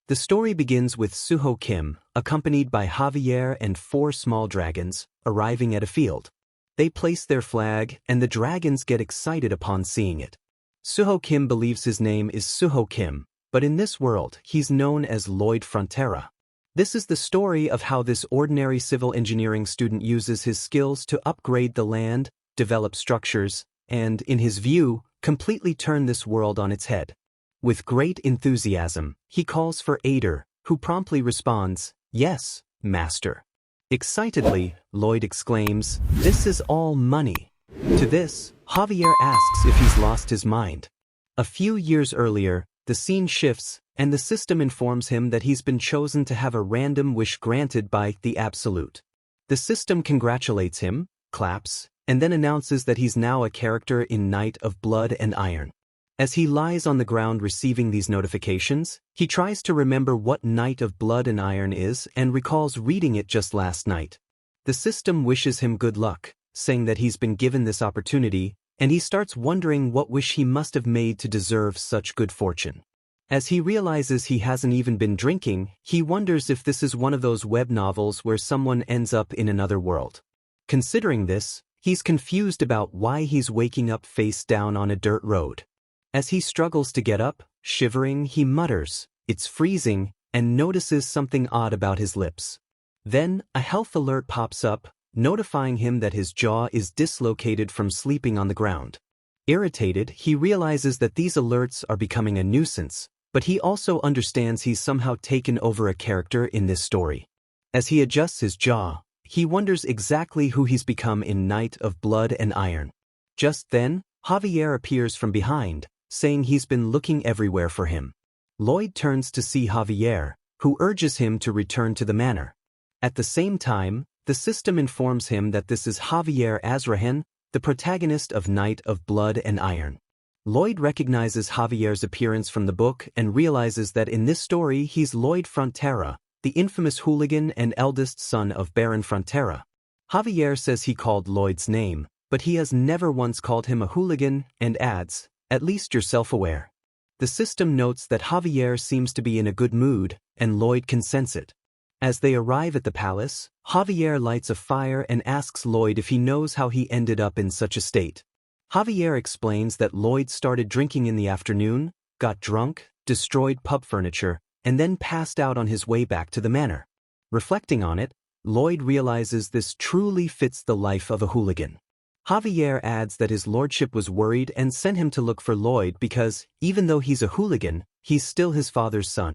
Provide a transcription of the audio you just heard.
The story begins with Suho Kim, accompanied by Javier and 4 small dragons, arriving at a field. They place their flag, and the dragons get excited upon seeing it. Suho Kim believes his name is Suho Kim, but in this world, he's known as Lloyd Frontera. This is the story of how this ordinary civil engineering student uses his skills to upgrade the land, develop structures, and, in his view, completely turn this world on its head. With great enthusiasm, he calls for Ader, who promptly responds, "Yes, master." Excitedly, Lloyd exclaims, "This is all money." To this, Javier asks if he's lost his mind. A few years earlier, the scene shifts, and the system informs him that he's been chosen to have a random wish granted by the Absolute. The system congratulates him, claps, and then announces that he's now a character in Knight of Blood and Iron. As he lies on the ground receiving these notifications, he tries to remember what Knight of Blood and Iron is and recalls reading it just last night. The system wishes him good luck, saying that he's been given this opportunity, and he starts wondering what wish he must have made to deserve such good fortune. As he realizes he hasn't even been drinking, he wonders if this is one of those web novels where someone ends up in another world. Considering this, he's confused about why he's waking up face down on a dirt road. As he struggles to get up, shivering, he mutters, "It's freezing," and notices something odd about his lips. Then, a health alert pops up, notifying him that his jaw is dislocated from sleeping on the ground. Irritated, he realizes that these alerts are becoming a nuisance, but he also understands he's somehow taken over a character in this story. As he adjusts his jaw, he wonders exactly who he's become in Knight of Blood and Iron. Just then, Javier appears from behind, saying he's been looking everywhere for him. Lloyd turns to see Javier, who urges him to return to the manor. At the same time, the system informs him that this is Javier Azrahen, the protagonist of Knight of Blood and Iron. Lloyd recognizes Javier's appearance from the book and realizes that in this story he's Lloyd Frontera, the infamous hooligan and eldest son of Baron Frontera. Javier says he called Lloyd's name, but he has never once called him a hooligan, and adds, "At least you're self-aware." The system notes that Javier seems to be in a good mood, and Lloyd can sense it. As they arrive at the palace, Javier lights a fire and asks Lloyd if he knows how he ended up in such a state. Javier explains that Lloyd started drinking in the afternoon, got drunk, destroyed pub furniture, and then passed out on his way back to the manor. Reflecting on it, Lloyd realizes this truly fits the life of a hooligan. Javier adds that his lordship was worried and sent him to look for Lloyd because, even though he's a hooligan, he's still his father's son.